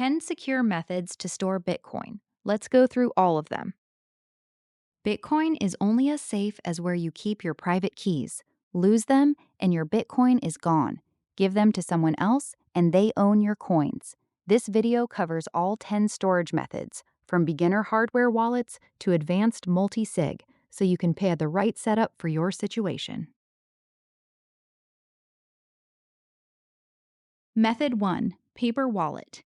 10 secure methods to store Bitcoin. Let's go through all of them. Bitcoin is only as safe as where you keep your private keys. Lose them, and your Bitcoin is gone. Give them to someone else, and they own your coins. This video covers all 10 storage methods, from beginner hardware wallets to advanced multi-sig, so you can pair the right setup for your situation. Method 1. Paper wallet.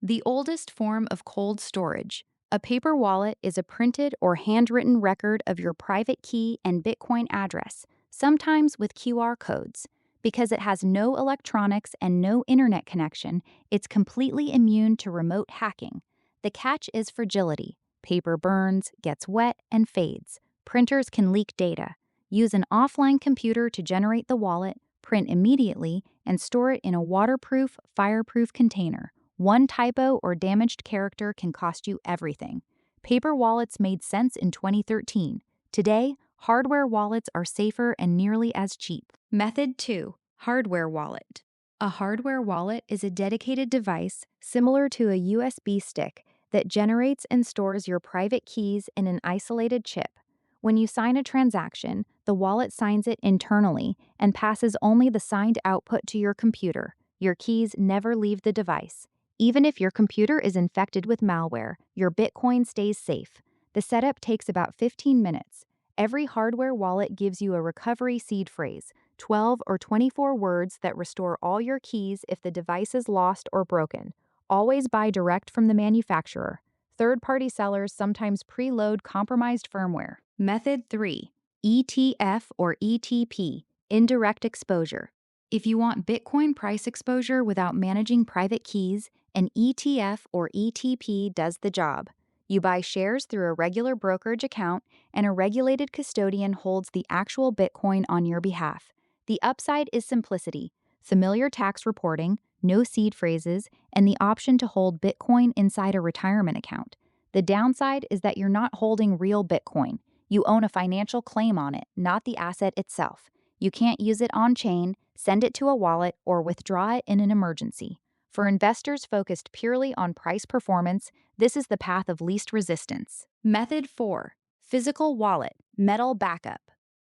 The oldest form of cold storage. A paper wallet is a printed or handwritten record of your private key and Bitcoin address, sometimes with QR codes. Because it has no electronics and no internet connection, it's completely immune to remote hacking. The catch is fragility. Paper burns, gets wet, and fades. Printers can leak data. Use an offline computer to generate the wallet, print immediately, and store it in a waterproof, fireproof container. One typo or damaged character can cost you everything. Paper wallets made sense in 2013. Today, hardware wallets are safer and nearly as cheap. Method 2. Hardware wallet. A hardware wallet is a dedicated device similar to a USB stick that generates and stores your private keys in an isolated chip. When you sign a transaction, the wallet signs it internally and passes only the signed output to your computer. Your keys never leave the device. Even if your computer is infected with malware, your Bitcoin stays safe. The setup takes about 15 minutes. Every hardware wallet gives you a recovery seed phrase, 12 or 24 words that restore all your keys if the device is lost or broken. Always buy direct from the manufacturer. Third-party sellers sometimes preload compromised firmware. Method 3. ETF or ETP, Indirect Exposure. If you want Bitcoin price exposure without managing private keys, an ETF or ETP does the job. You buy shares through a regular brokerage account, and a regulated custodian holds the actual Bitcoin on your behalf. The upside is simplicity, familiar tax reporting, no seed phrases, and the option to hold Bitcoin inside a retirement account. The downside is that you're not holding real Bitcoin. You own a financial claim on it, not the asset itself. You can't use it on-chain, send it to a wallet, or withdraw it in an emergency. For investors focused purely on price performance, this is the path of least resistance. Method 4. Physical wallet, metal backup.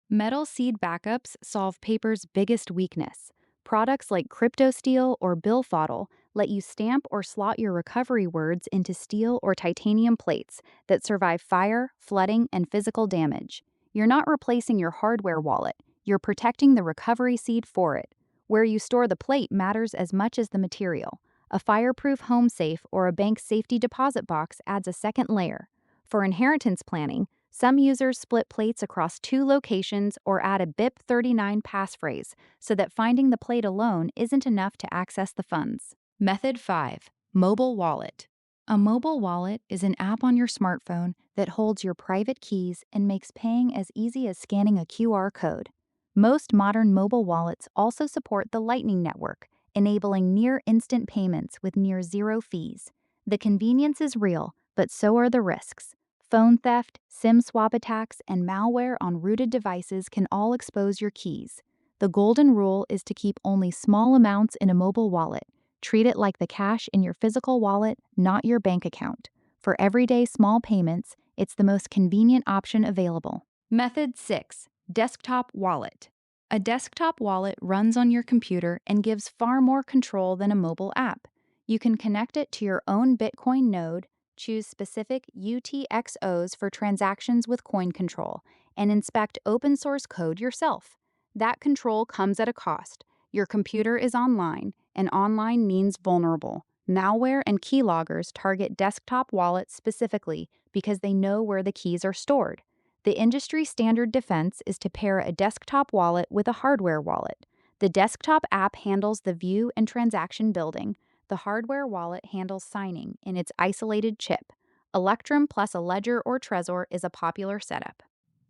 Metal seed backups solve paper's biggest weakness. Products like CryptoSteel or Billfodl let you stamp or slot your recovery words into steel or titanium plates that survive fire, flooding, and physical damage. You're not replacing your hardware wallet, you're protecting the recovery seed for it. Where you store the plate matters as much as the material. A fireproof home safe or a bank safety deposit box adds a second layer. For inheritance planning, some users split plates across 2 locations or add a BIP39 passphrase so that finding the plate alone isn't enough to access the funds. Method 5. Mobile wallet. A mobile wallet is an app on your smartphone that holds your private keys and makes paying as easy as scanning a QR code. Most modern mobile wallets also support the Lightning Network, enabling near-instant payments with near zero fees. The convenience is real, but so are the risks. Phone theft, SIM swap attacks, and malware on rooted devices can all expose your keys. The golden rule is to keep only small amounts in a mobile wallet. Treat it like the cash in your physical wallet, not your bank account. For everyday small payments, it's the most convenient option available. Method 6. Desktop wallet. A desktop wallet runs on your computer and gives far more control than a mobile app. You can connect it to your own Bitcoin node, choose specific UTXOs for transactions with coin control, and inspect open source code yourself. That control comes at a cost. Your computer is online, and online means vulnerable. Malware and keyloggers target desktop wallets specifically because they know where the keys are stored. The industry standard defense is to pair a desktop wallet with a hardware wallet. The desktop app handles the view and transaction building. The hardware wallet handles signing in its isolated chip. Electrum plus a ledger or Trezor is a popular setup.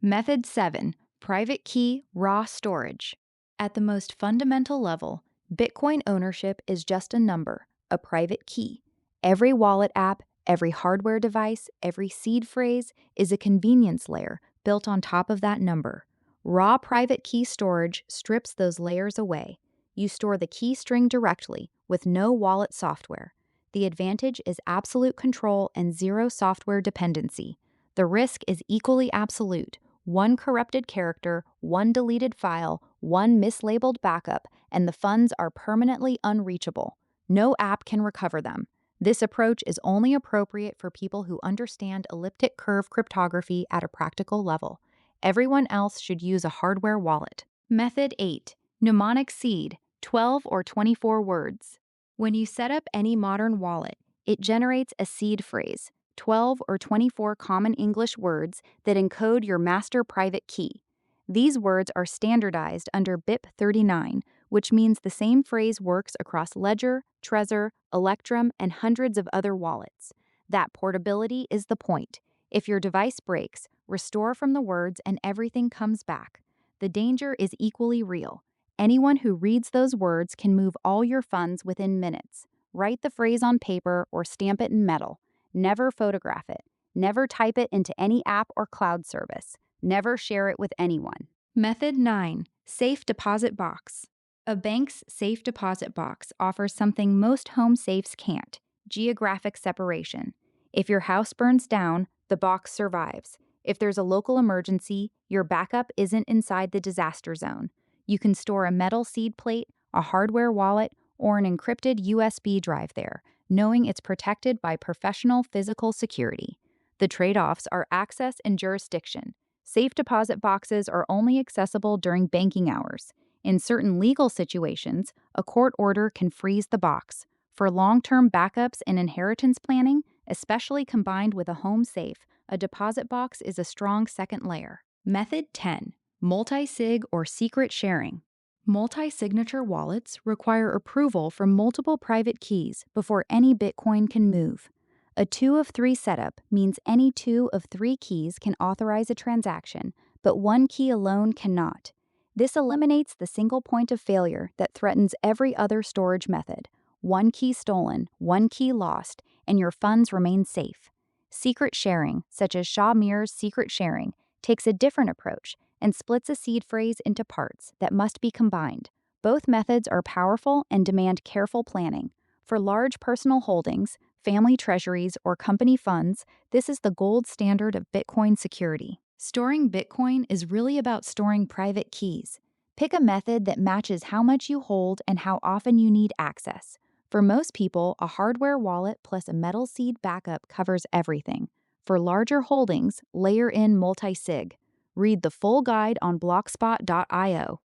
Method 7. Private key raw storage. At the most fundamental level, Bitcoin ownership is just a number, a private key. Every wallet app, every hardware device, every seed phrase is a convenience layer built on top of that number. Raw private key storage strips those layers away. You store the key string directly with no wallet software. The advantage is absolute control and zero software dependency. The risk is equally absolute. One corrupted character, one deleted file, one mislabeled backup, and the funds are permanently unreachable. No app can recover them. This approach is only appropriate for people who understand elliptic curve cryptography at a practical level. Everyone else should use a hardware wallet. Method 8. Mnemonic seed, 12 or 24 words. When you set up any modern wallet, it generates a seed phrase, 12 or 24 common English words that encode your master private key. These words are standardized under BIP39, which means the same phrase works across Ledger, Trezor, Electrum, and hundreds of other wallets. That portability is the point. If your device breaks, restore from the words and everything comes back. The danger is equally real. Anyone who reads those words can move all your funds within minutes. Write the phrase on paper or stamp it in metal. Never photograph it. Never type it into any app or cloud service. Never share it with anyone. Method 9. Safe Deposit Box. A bank's safe deposit box offers something most home safes can't: geographic separation. If your house burns down, the box survives. If there's a local emergency, your backup isn't inside the disaster zone. You can store a metal seed plate, a hardware wallet, or an encrypted USB drive there, knowing it's protected by professional physical security. The trade-offs are access and jurisdiction. Safe deposit boxes are only accessible during banking hours. In certain legal situations, a court order can freeze the box. For long-term backups and inheritance planning, especially combined with a home safe, a deposit box is a strong second layer. Method 10. Multisig or secret sharing. Multi-signature wallets require approval from multiple private keys before any Bitcoin can move. A 2 of 3 setup means any 2 of 3 keys can authorize a transaction, but one key alone cannot. This eliminates the single point of failure that threatens every other storage method. One key stolen, one key lost, and your funds remain safe. Secret sharing, such as Shamir's secret sharing, takes a different approach and splits a seed phrase into parts that must be combined. Both methods are powerful and demand careful planning. For large personal holdings, family treasuries, or company funds, this is the gold standard of Bitcoin security. Storing Bitcoin is really about storing private keys. Pick a method that matches how much you hold and how often you need access. For most people, a hardware wallet plus a metal seed backup covers everything. For larger holdings, layer in multisig. Read the full guide on blockspot.io.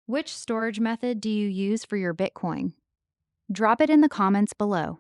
Which storage method do you use for your Bitcoin? Drop it in the comments below.